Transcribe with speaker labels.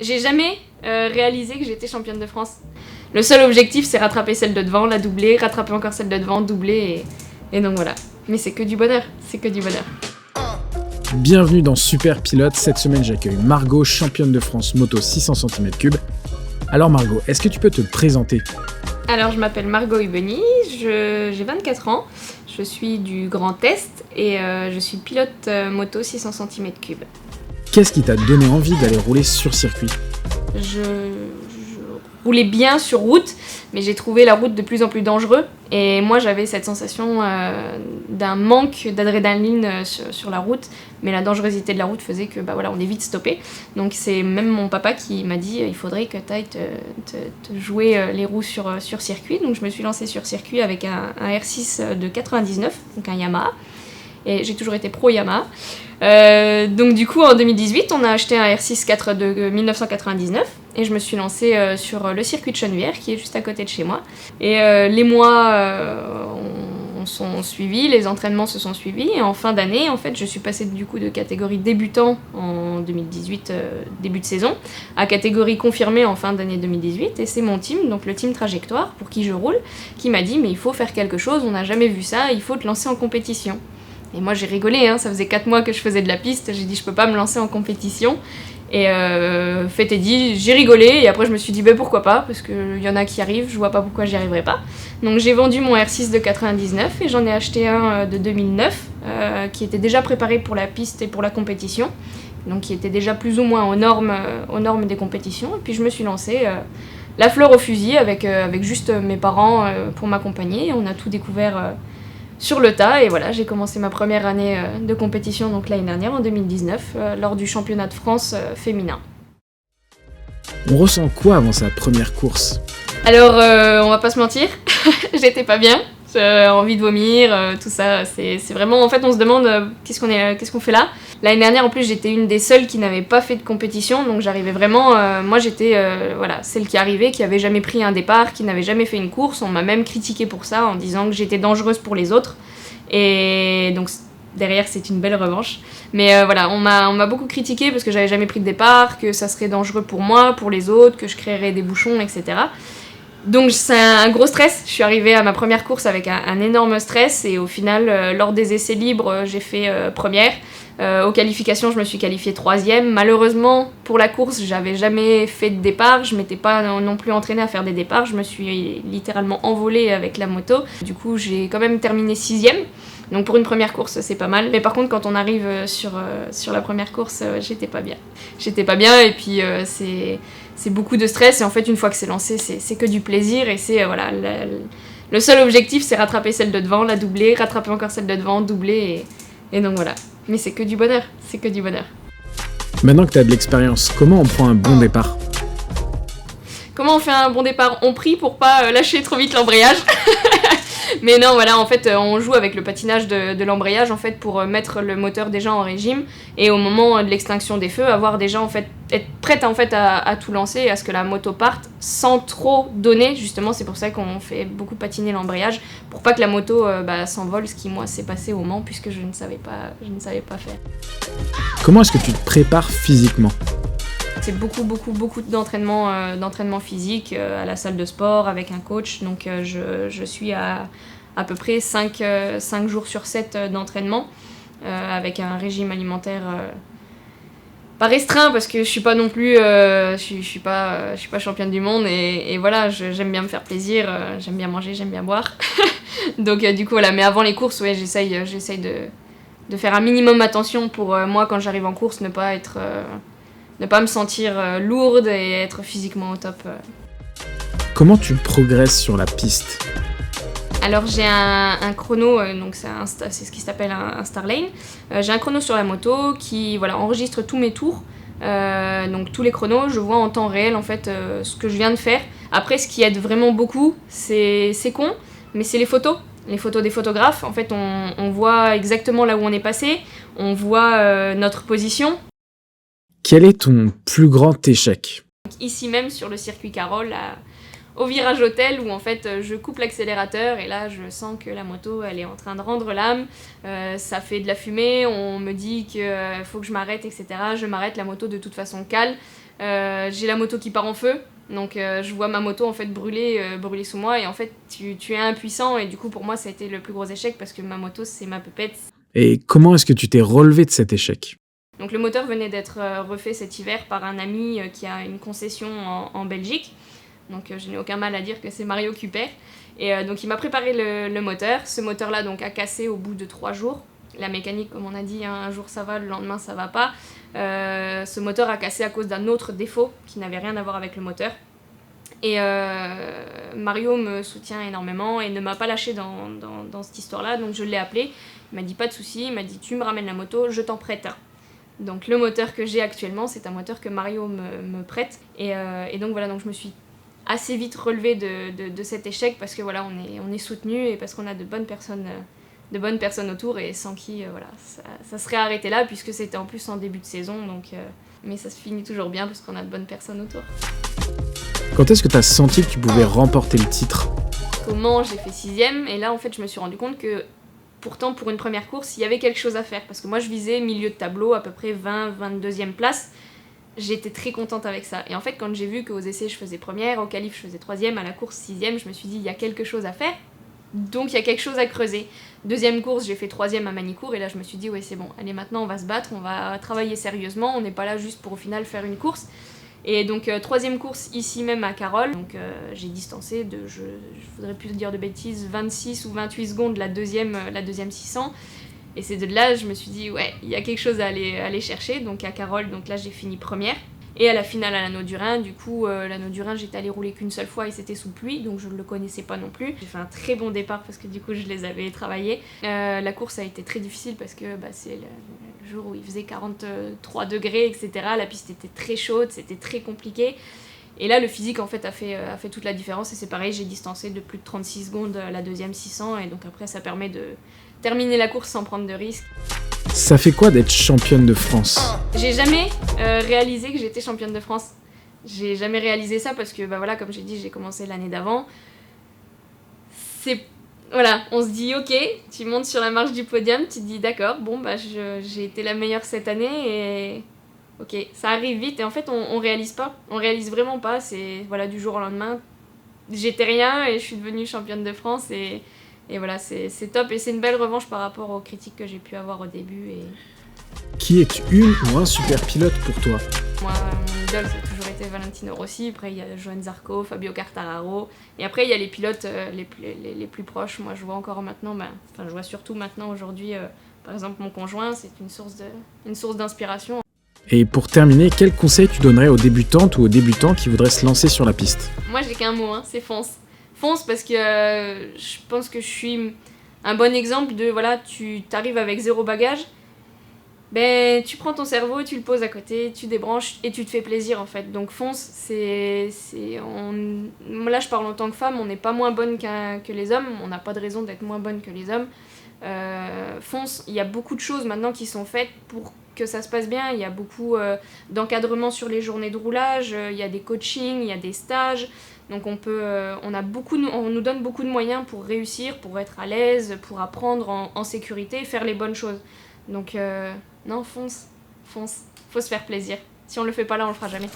Speaker 1: J'ai jamais réalisé que j'étais championne de France. Le seul objectif, c'est rattraper celle de devant, la doubler, rattraper encore celle de devant, doubler, et donc voilà. Mais c'est que du bonheur, c'est que du bonheur.
Speaker 2: Bienvenue dans Super Pilote. Cette semaine, j'accueille Margot, championne de France moto 600 cm3. Alors Margot, est-ce que tu peux te présenter ?
Speaker 1: Alors je m'appelle Margot Hubeny, j'ai 24 ans, je suis du Grand Est et je suis pilote moto 600 cm3.
Speaker 2: Qu'est-ce qui t'a donné envie d'aller rouler sur circuit ?
Speaker 1: Je roulais bien sur route, mais j'ai trouvé la route de plus en plus dangereux. Et moi, j'avais cette sensation d'un manque d'adrénaline sur la route, mais la dangerosité de la route faisait que on est vite stoppé. Donc c'est même mon papa qui m'a dit il faudrait que tu ailles te jouer les roues sur circuit. Donc je me suis lancée sur circuit avec un R6 de 99, donc un Yamaha. Et j'ai toujours été pro Yamaha. Donc du coup en 2018 on a acheté un R6 4 de 1999 et je me suis lancée sur le circuit de Chenevière qui est juste à côté de chez moi. Et les mois sont suivis, les entraînements se sont suivis et en fin d'année en fait je suis passée du coup de catégorie débutant en 2018 début de saison à catégorie confirmée en fin d'année 2018 et c'est mon team, donc le team Trajectoire pour qui je roule, qui m'a dit mais il faut faire quelque chose, on n'a jamais vu ça, il faut te lancer en compétition. Et moi j'ai rigolé, ça faisait 4 mois que je faisais de la piste, j'ai dit je peux pas me lancer en compétition. Et fait et dit, j'ai rigolé et après je me suis dit pourquoi pas, parce qu'il y en a qui arrivent, je vois pas pourquoi j'y arriverai pas. Donc j'ai vendu mon R6 de 99 et j'en ai acheté un de 2009 qui était déjà préparé pour la piste et pour la compétition. Donc qui était déjà plus ou moins aux normes des compétitions. Et puis je me suis lancée la fleur au fusil avec juste mes parents pour m'accompagner. Et on a tout découvert sur le tas, et voilà, j'ai commencé ma première année de compétition donc l'année dernière, en 2019, lors du championnat de France féminin.
Speaker 2: On ressent quoi avant sa première course ?
Speaker 1: Alors, on va pas se mentir, j'étais pas bien, j'ai envie de vomir, tout ça, c'est vraiment, en fait, on se demande qu'est-ce qu'on fait là. L'année dernière, en plus, j'étais une des seules qui n'avait pas fait de compétition, donc j'arrivais vraiment, moi j'étais celle qui arrivait, qui avait jamais pris un départ, qui n'avait jamais fait une course. On m'a même critiquée pour ça, en disant que j'étais dangereuse pour les autres, et donc derrière c'est une belle revanche. Mais on m'a beaucoup critiquée parce que j'avais jamais pris de départ, que ça serait dangereux pour moi, pour les autres, que je créerais des bouchons, etc. Donc c'est un gros stress, je suis arrivée à ma première course avec un énorme stress et au final, lors des essais libres, j'ai fait première. Aux qualifications, je me suis qualifiée 3e. Malheureusement, pour la course, j'avais jamais fait de départ, je m'étais pas non plus entraînée à faire des départs, je me suis littéralement envolée avec la moto. Du coup, j'ai quand même terminé 6e. Donc pour une première course, c'est pas mal. Mais par contre, quand on arrive sur la première course, j'étais pas bien. J'étais pas bien et puis c'est beaucoup de stress. Et en fait, une fois que c'est lancé, c'est que du plaisir. Et c'est, le seul objectif, c'est rattraper celle de devant, la doubler, rattraper encore celle de devant, doubler. Et donc voilà. Mais c'est que du bonheur, c'est que du bonheur.
Speaker 2: Maintenant que tu as de l'expérience, comment on prend un bon départ ?
Speaker 1: Comment on fait un bon départ ? On prie pour pas lâcher trop vite l'embrayage. Mais non, en fait, on joue avec le patinage de l'embrayage en fait pour mettre le moteur déjà en régime et au moment de l'extinction des feux, avoir déjà en fait être prête en fait à tout lancer, à ce que la moto parte sans trop donner. Justement, c'est pour ça qu'on fait beaucoup patiner l'embrayage pour pas que la moto s'envole, ce qui moi s'est passé au Mans puisque je ne savais pas faire.
Speaker 2: Comment est-ce que tu te prépares physiquement ?
Speaker 1: C'est beaucoup d'entraînement physique à la salle de sport avec un coach. Donc je suis à peu près 5 jours sur 7 d'entraînement avec un régime alimentaire pas restreint parce que je suis pas non plus je suis pas championne du monde et voilà, j'aime bien me faire plaisir, j'aime bien manger, j'aime bien boire. Donc du coup mais avant les courses, j'essaye de faire un minimum attention pour moi quand j'arrive en course, ne pas me sentir lourde et être physiquement au top.
Speaker 2: Comment tu progresses sur la piste ?
Speaker 1: Alors j'ai un chrono, donc c'est ce qui s'appelle un Starlane. J'ai un chrono sur la moto qui enregistre tous mes tours. Donc tous les chronos, je vois en temps réel en fait ce que je viens de faire. Après, ce qui aide vraiment beaucoup, c'est con, mais c'est les photos. Les photos des photographes. En fait, on voit exactement là où on est passé, on voit notre position.
Speaker 2: Quel est ton plus grand échec ?
Speaker 1: Ici même sur le circuit Carole, au virage hôtel où en fait je coupe l'accélérateur et là je sens que la moto elle est en train de rendre l'âme, ça fait de la fumée, on me dit qu'il faut que je m'arrête, etc. Je m'arrête, la moto de toute façon cale, J'ai la moto qui part en feu, donc je vois ma moto en fait brûler sous moi, et en fait tu es impuissant, et du coup pour moi ça a été le plus gros échec parce que ma moto c'est ma pépette.
Speaker 2: Et comment est-ce que tu t'es relevé de cet échec ?
Speaker 1: Donc le moteur venait d'être refait cet hiver par un ami qui a une concession en Belgique, donc je n'ai aucun mal à dire que c'est Mario Cuper, et donc il m'a préparé le moteur. Ce moteur là donc a cassé au bout de 3 jours. La mécanique, comme on a dit, hein, un jour ça va, le lendemain ça va pas. Ce moteur a cassé à cause d'un autre défaut qui n'avait rien à voir avec le moteur. Et Mario me soutient énormément et ne m'a pas lâché dans cette histoire-là, donc je l'ai appelé. Il m'a dit pas de souci, il m'a dit tu me ramènes la moto, je t'en prête un. Donc le moteur que j'ai actuellement, c'est un moteur que Mario me prête. Et donc voilà, donc je me suis assez vite relevée de cet échec parce que voilà, on est soutenu et parce qu'on a de bonnes personnes autour, et sans qui voilà, ça serait arrêté là puisque c'était en plus en début de saison, donc, mais ça se finit toujours bien parce qu'on a de bonnes personnes autour.
Speaker 2: Quand est-ce que tu as senti que tu pouvais remporter le titre ?
Speaker 1: Au Mans, j'ai fait 6ème, et là en fait je me suis rendu compte que pourtant pour une première course il y avait quelque chose à faire, parce que moi je visais milieu de tableau, à peu près 22e place. J'étais très contente avec ça, et en fait quand j'ai vu qu'aux essais je faisais première, au qualif je faisais 3ème, à la course 6ème, je me suis dit il y a quelque chose à faire, donc il y a quelque chose à creuser. Deuxième course, j'ai fait 3ème à Magny-Cours, et là je me suis dit ouais c'est bon, allez maintenant on va se battre, on va travailler sérieusement, on n'est pas là juste pour au final faire une course. Et donc 3ème course ici même à Carole, donc j'ai distancé de, je voudrais plus dire de bêtises, 26 ou 28 secondes la deuxième 600. Et c'est de là je me suis dit ouais, il y a quelque chose à aller chercher. Donc à Carole, donc là j'ai fini première. Et à la finale à l'Anneau du Rhin, du coup l'Anneau du Rhin j'étais allée rouler qu'une seule fois et c'était sous pluie, donc je ne le connaissais pas non plus. J'ai fait un très bon départ parce que du coup je les avais travaillés. La course a été très difficile parce que c'est le jour où il faisait 43 degrés, etc. La piste était très chaude, c'était très compliqué. Et là le physique en fait a fait toute la différence, et c'est pareil, j'ai distancé de plus de 36 secondes la deuxième 600, et donc après ça permet de terminer la course sans prendre de risques.
Speaker 2: Ça fait quoi d'être championne de France ?
Speaker 1: J'ai jamais réalisé que j'étais championne de France. J'ai jamais réalisé ça parce que, bah voilà, comme j'ai dit, j'ai commencé l'année d'avant. Voilà, on se dit, ok, tu montes sur la marche du podium, tu te dis, d'accord, bon, bah j'ai été la meilleure cette année, et ok, ça arrive vite, et en fait, on réalise pas. On réalise vraiment pas, c'est, voilà, du jour au lendemain, j'étais rien, et je suis devenue championne de France, et voilà, c'est top, et c'est une belle revanche par rapport aux critiques que j'ai pu avoir au début.
Speaker 2: Qui est une ou un super pilote pour toi ?
Speaker 1: Moi, mon idole, ça a toujours été Valentino Rossi. Après, il y a Johann Zarco, Fabio Quartararo. Et après, il y a les pilotes les plus proches. Moi, je vois encore maintenant, je vois surtout maintenant, aujourd'hui, par exemple, mon conjoint, c'est une source d'inspiration.
Speaker 2: Et pour terminer, quel conseil tu donnerais aux débutantes ou aux débutants qui voudraient se lancer sur la piste ?
Speaker 1: Moi, j'ai qu'un mot, c'est fonce. Fonce parce que je pense que je suis un bon exemple de, voilà, tu t'arrives avec 0 bagage, ben tu prends ton cerveau, tu le poses à côté, tu débranches et tu te fais plaisir en fait. Donc fonce, là je parle en tant que femme, on n'est pas moins bonne que les hommes, on n'a pas de raison d'être moins bonne que les hommes. Fonce, il y a beaucoup de choses maintenant qui sont faites pour que ça se passe bien, il y a beaucoup d'encadrement sur les journées de roulage, il y a des coachings, il y a des stages. Donc on nous donne beaucoup de moyens pour réussir, pour être à l'aise, pour apprendre en sécurité et faire les bonnes choses. Donc non, fonce, faut se faire plaisir. Si on le fait pas là, on le fera jamais.